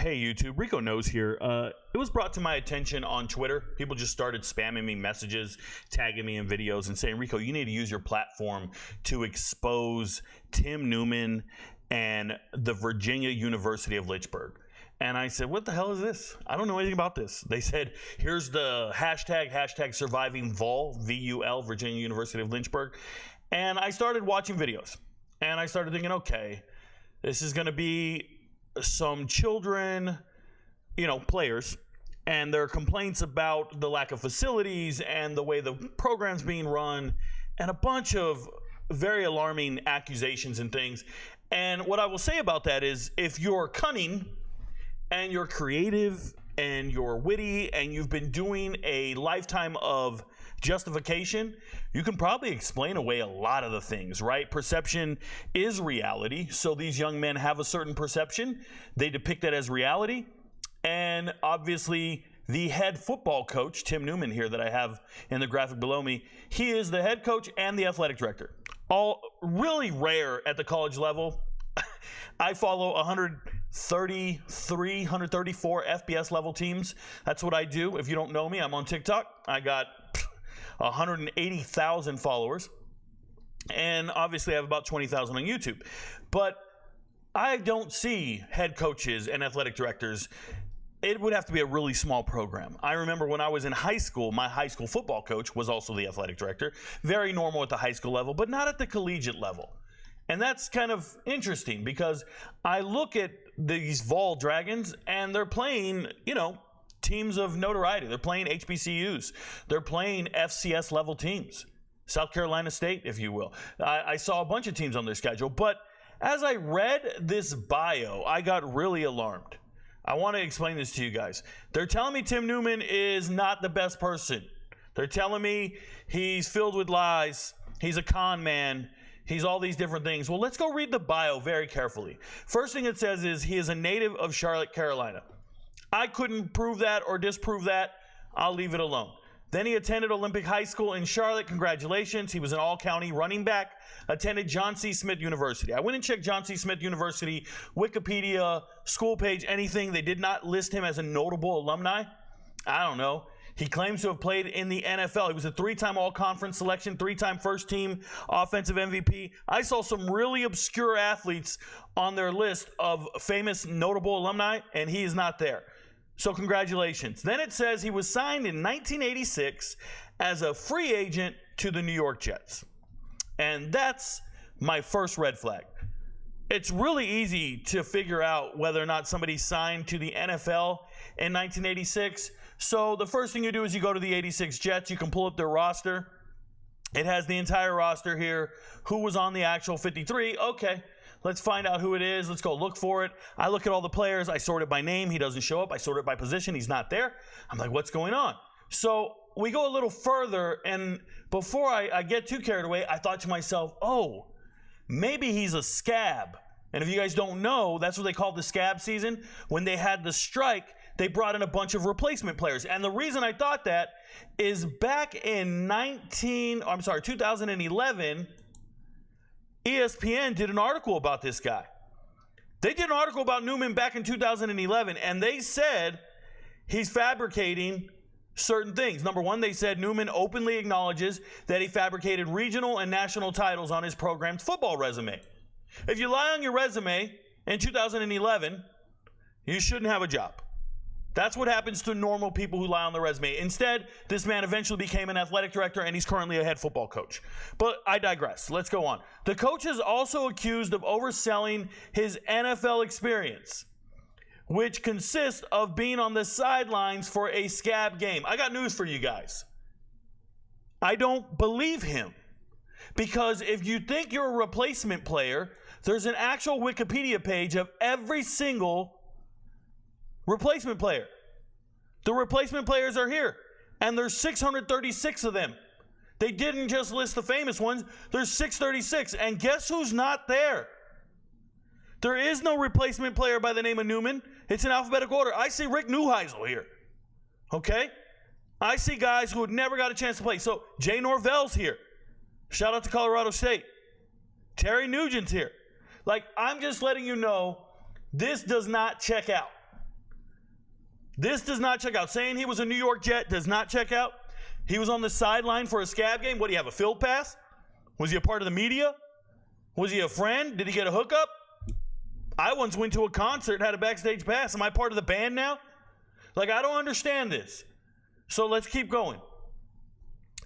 Hey YouTube, Rico Knows here. It was brought to my attention on Twitter. People just started spamming me messages, tagging me in videos and saying, Rico, you need to use your platform to expose Tim Newman and the Virginia University of Lynchburg. And I said, what the hell is this? I don't know anything about this. They said, here's the hashtag surviving VUL, V-U-L, Virginia University of Lynchburg. And I started watching videos. And I started thinking, okay, this is going to be some children, players, and their complaints about the lack of facilities and the way the program's being run, and a bunch of very alarming accusations and things. And what I will say about that is, if you're cunning and you're creative and you're witty and you've been doing a lifetime of justification, you can probably explain away a lot of the things, right? Perception is reality. So these young men have a certain perception. They depict that as reality. And obviously, the head football coach, Tim Newman here that I have in the graphic below me, he is the head coach and the athletic director. All really rare at the college level. I follow 133, 134 FBS level teams. That's what I do. If you don't know me, I'm on TikTok. I got 180,000 followers. And obviously I have about 20,000 on YouTube. But I don't see head coaches and athletic directors. It would have to be a really small program. I remember when I was in high school, my high school football coach was also the athletic director. Very normal at the high school level, but not at the collegiate level. And that's kind of interesting because I look at these Vol Dragons and they're playing, teams of notoriety. They're playing HBCUs. They're playing FCS level teams. South Carolina State, if you will. I saw a bunch of teams on their schedule. But as I read this bio, I got really alarmed. I want to explain this to you guys. They're telling me Tim Newman is not the best person. They're telling me he's filled with lies. He's a con man. He's all these different things. Well, let's go read the bio very carefully. First thing it says is he is a native of Charlotte, Carolina. I couldn't prove that or disprove that. I'll leave it alone. Then he attended Olympic High School in Charlotte. Congratulations. He was an all-county running back. Attended John C. Smith University. I went and checked John C. Smith University, Wikipedia, school page, anything. They did not list him as a notable alumni. I don't know. He claims to have played in the NFL. He was a 3-time all-conference selection, 3-time first-team offensive MVP. I saw some really obscure athletes on their list of famous notable alumni, and he is not there. So congratulations. Then it says he was signed in 1986 as a free agent to the New York Jets. And that's my first red flag. It's really easy to figure out whether or not somebody signed to the NFL in 1986. So the first thing you do is you go to the 86 Jets. You can pull up their roster. It has the entire roster here. Who was on the actual 53? Okay, let's find out who it is. Let's go look for it. I look at all the players. I sort it by name. He doesn't show up. I sort it by position. He's not there. I'm like, what's going on? So we go a little further, and before I get too carried away, I thought to myself, oh, maybe he's a scab. And if you guys don't know, that's what they called the scab season. When they had the strike, they brought in a bunch of replacement players. And the reason I thought that is back in 2011, ESPN did an article about this guy. They did an article about Newman back in 2011, and they said he's fabricating certain things. Number one, they said Newman openly acknowledges that he fabricated regional and national titles on his program's football resume. If you lie on your resume in 2011, you shouldn't have a job. That's what happens to normal people who lie on their resume. Instead, this man eventually became an athletic director, and he's currently a head football coach. But I digress. Let's go on. The coach is also accused of overselling his NFL experience, which consists of being on the sidelines for a scab game. I got news for you guys. I don't believe him. Because if you think you're a replacement player, there's an actual Wikipedia page of every single replacement player. The replacement players are here, and there's 636 of them. They didn't just list the famous ones. There's 636, and guess who's not there? There is no replacement player by the name of Newman. It's in alphabetical order. I see Rick Neuheisel here, okay? I see guys who had never got a chance to play. So Jay Norvell's here. Shout out to Colorado State. Terry Nugent's here. Like, I'm just letting you know, this does not check out. This does not check out. Saying he was a New York Jet does not check out. He was on the sideline for a scab game. What, do you have a field pass? Was he a part of the media? Was he a friend? Did he get a hookup? I once went to a concert and had a backstage pass. Am I part of the band now? Like, I don't understand this. So let's keep going.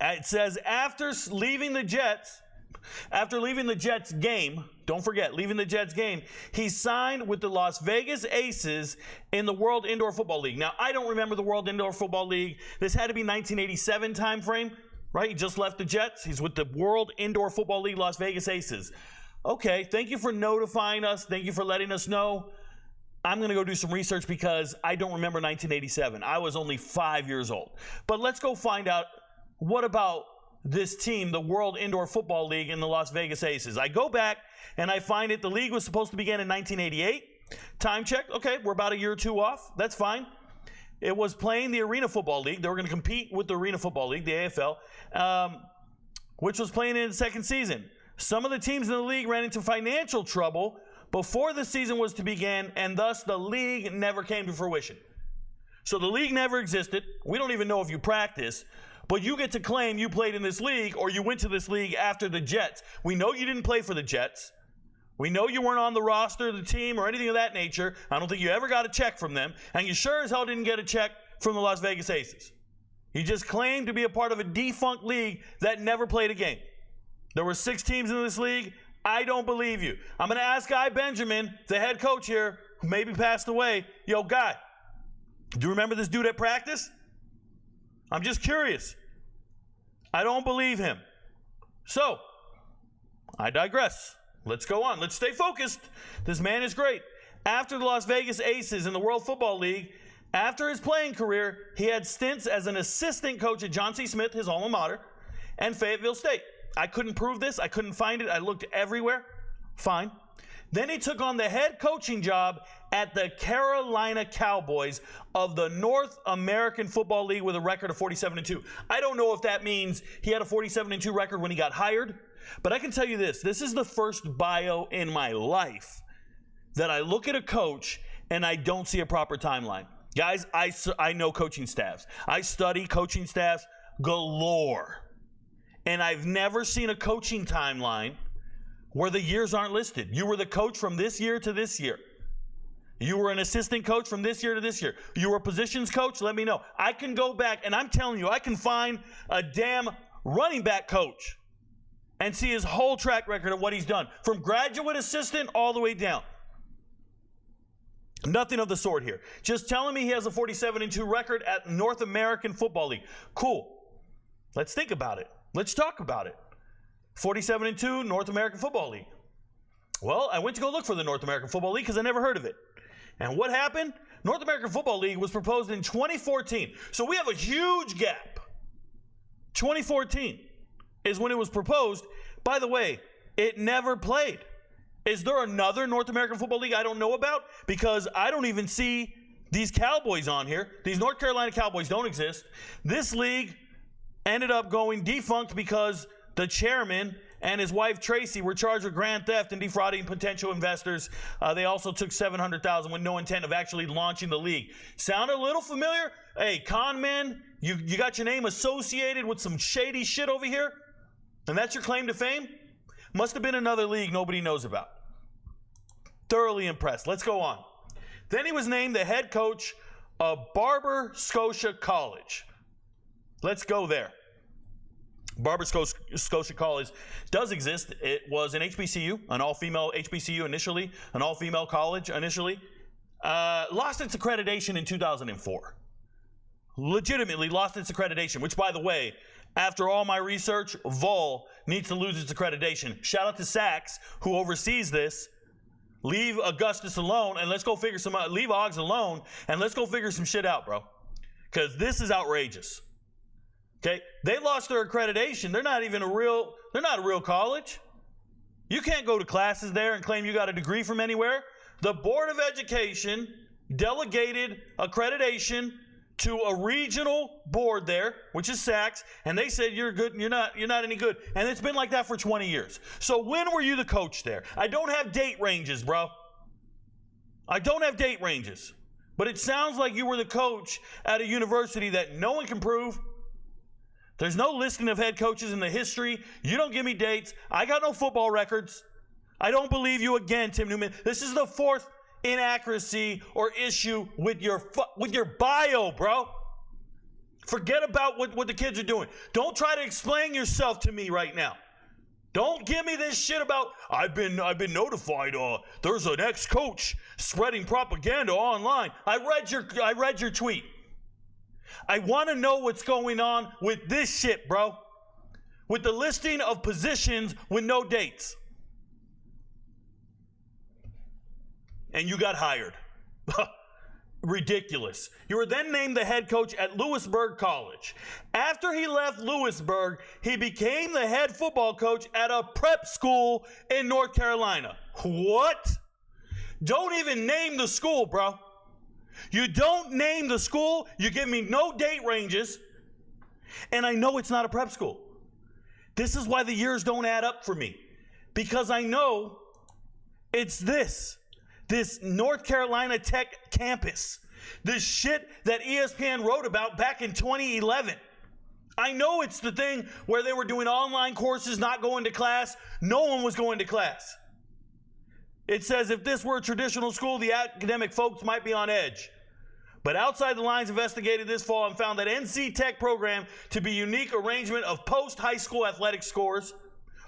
It says after leaving the Jets game, don't forget, leaving the Jets game, he signed with the Las Vegas Aces in the World Indoor Football League. Now, I don't remember the World Indoor Football League. This had to be 1987 time frame, right? He just left the Jets. He's with the World Indoor Football League, Las Vegas Aces. Okay, thank you for notifying us. Thank you for letting us know. I'm going to go do some research because I don't remember 1987. I was only 5 years old. But let's go find out, what about this team, the World Indoor Football League in the Las Vegas Aces? I go back and I find it. The league was supposed to begin in 1988. Time check. Okay, we're about a year or two off. That's fine. It was playing the Arena Football League. They were going to compete with the Arena Football League, the AFL, which was playing in its second season. Some of the teams in the league ran into financial trouble before the season was to begin, and thus the league never came to fruition. So the league never existed. We don't even know if you practiced, but you get to claim you played in this league or you went to this league after the Jets. We know you didn't play for the Jets. We know you weren't on the roster of the team or anything of that nature. I don't think you ever got a check from them, and you sure as hell didn't get a check from the Las Vegas Aces. You just claimed to be a part of a defunct league that never played a game. There were 6 teams in this league. I don't believe you. I'm going to ask Guy Benjamin, the head coach here, who maybe passed away. Yo, Guy, do you remember this dude at practice? I'm just curious. I don't believe him. So, I digress. Let's go on. Let's stay focused. This man is great. After the Las Vegas Aces in the World Football League, after his playing career, he had stints as an assistant coach at John C. Smith, his alma mater, and Fayetteville State. I couldn't prove this. I couldn't find it. I looked everywhere. Fine. Then he took on the head coaching job at the Carolina Cowboys of the North American Football League with a record of 47-2. I don't know if that means he had a 47-2 record when he got hired, but I can tell you this. This is the first bio in my life that I look at a coach and I don't see a proper timeline. Guys, I know coaching staffs. I study coaching staffs galore. And I've never seen a coaching timeline where the years aren't listed. You were the coach from this year to this year. You were an assistant coach from this year to this year. You were a positions coach? Let me know. I can go back, and I'm telling you, I can find a damn running back coach and see his whole track record of what he's done, from graduate assistant all the way down. Nothing of the sort here. Just telling me he has a 47-2 record at North American Football League. Cool. Let's think about it. Let's talk about it. 47-2 North American Football League. Well, I went to go look for the North American Football League because I never heard of it. And what happened? North American Football League was proposed in 2014. So we have a huge gap. 2014 is when it was proposed. By the way, it never played. Is there another North American Football League I don't know about? Because I don't even see these Cowboys on here. These North Carolina Cowboys don't exist. This league ended up going defunct because the chairman and his wife Tracy were charged with grand theft and defrauding potential investors. They also took $700,000 with no intent of actually launching the league. Sound a little familiar? Hey, con men, you got your name associated with some shady shit over here? And that's your claim to fame? Must have been another league nobody knows about. Thoroughly impressed. Let's go on. Then he was named the head coach of Barber Scotia College. Let's go there. Barber Scotia College does exist. It was an HBCU, an all-female HBCU initially, an all-female college initially. Lost its accreditation in 2004. Legitimately lost its accreditation, which, by the way, after all my research, Vol needs to lose its accreditation. Shout out to Sachs, who oversees this. Leave Augustus alone, and let's go figure some out. Leave Oggs alone, and let's go figure some shit out, bro. Because this is outrageous. Okay, they lost their accreditation. They're not a real college. You can't go to classes there and claim you got a degree from anywhere. The Board of Education delegated accreditation to a regional board there, which is Sachs, and they said you're good, you're not any good. And it's been like that for 20 years. So when were you the coach there? I don't have date ranges, bro. I don't have date ranges. But it sounds like you were the coach at a university that no one can prove. There's no listing of head coaches in the history. You don't give me dates. I got no football records. I don't believe you again, Tim Newman. This is the fourth inaccuracy or issue with your bio, bro. Forget about what the kids are doing. Don't try to explain yourself to me right now. Don't give me this shit about I've been notified. There's an ex-coach spreading propaganda online. I read your tweet. I want to know what's going on with this shit, bro. With the listing of positions with no dates. And you got hired. Ridiculous. You were then named the head coach at Lewisburg College. After he left Lewisburg, he became the head football coach at a prep school in North Carolina. What? Don't even name the school, bro. You don't name the school. You give me no date ranges. And I know it's not a prep school. This is why the years don't add up for me. Because I know it's this North Carolina Tech campus. This shit that ESPN wrote about back in 2011. I know it's the thing where they were doing online courses, not going to class. No one was going to class. It says if this were a traditional school, the academic folks might be on edge. But Outside the Lines investigated this fall and found that NC Tech program to be a unique arrangement of post-high school athletic scores,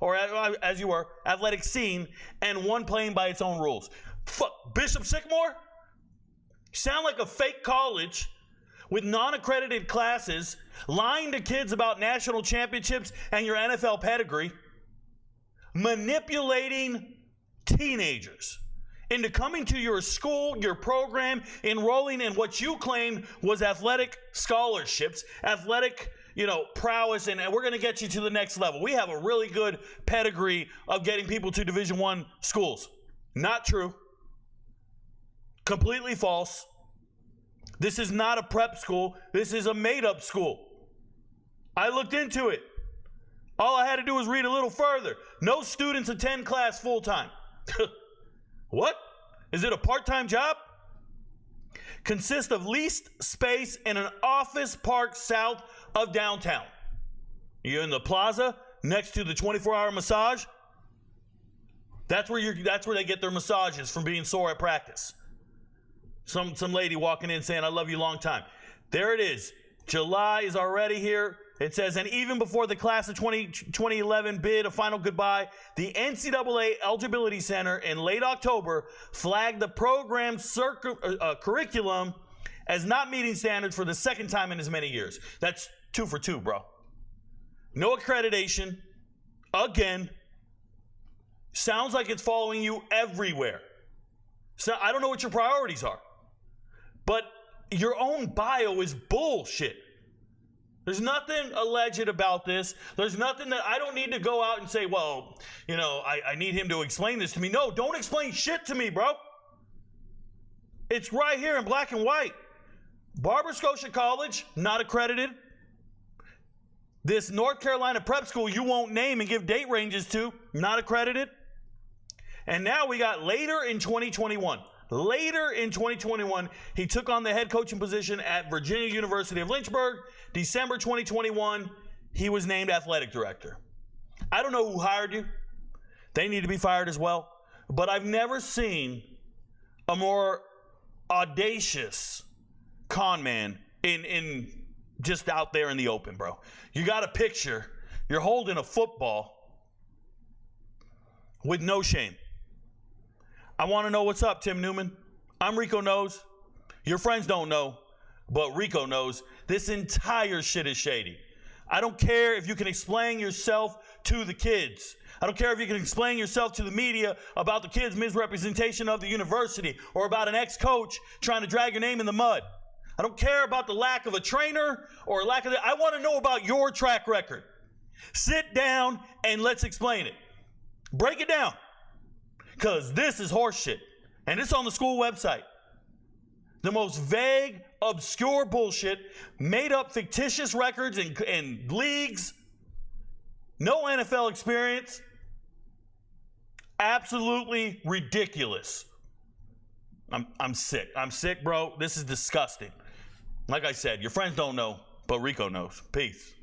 or as you were, athletic scene, and one playing by its own rules. Fuck, Bishop Sycamore? Sound like a fake college with non-accredited classes, lying to kids about national championships and your NFL pedigree, manipulating teenagers into coming to your school, your program, enrolling in what you claimed was athletic scholarships, athletic, prowess, and we're going to get you to the next level. We have a really good pedigree of getting people to Division I schools. Not true. Completely false. This is not a prep school. This is a made-up school. I looked into it. All I had to do was read a little further. No students attend class full-time. What? Is it a part-time job? Consists of leased space in an office park south of downtown. You're in the plaza next to the 24-hour massage. That's where they get their massages from being sore at practice. Some lady walking in saying, "I love you long time." There it is. July is already here. It says, and even before the class of 2011 bid a final goodbye, the NCAA Eligibility Center in late October flagged the program's curriculum as not meeting standards for the second time in as many years. That's 2 for 2, bro. No accreditation. Again. Sounds like it's following you everywhere. So I don't know what your priorities are. But your own bio is bullshit. There's nothing alleged about this. There's nothing that I don't need to go out and say, well, I need him to explain this to me. No, don't explain shit to me, bro. It's right here in black and white. Barber Scotia College, not accredited. This North Carolina prep school you won't name and give date ranges to, not accredited. And now we got later in 2021. Later in 2021, he took on the head coaching position at Virginia University of Lynchburg. December 2021, he was named athletic director. I don't know who hired you. They need to be fired as well. But I've never seen a more audacious con man in just out there in the open, bro. You got a picture. You're holding a football with no shame. I want to know what's up, Tim Newman. I'm Rico Knows. Your friends don't know, but Rico knows. This entire shit is shady. I don't care if you can explain yourself to the kids. I don't care if you can explain yourself to the media about the kids' misrepresentation of the university or about an ex-coach trying to drag your name in the mud. I don't care about the lack of a trainer or lack of I want to know about your track record. Sit down and let's explain it. Break it down. Because this is horseshit. And it's on the school website. The most vague, obscure bullshit, made up fictitious records and leagues. No NFL experience. Absolutely ridiculous. I'm sick. I'm sick, bro. This is disgusting. Like I said, your friends don't know, but Rico knows. Peace.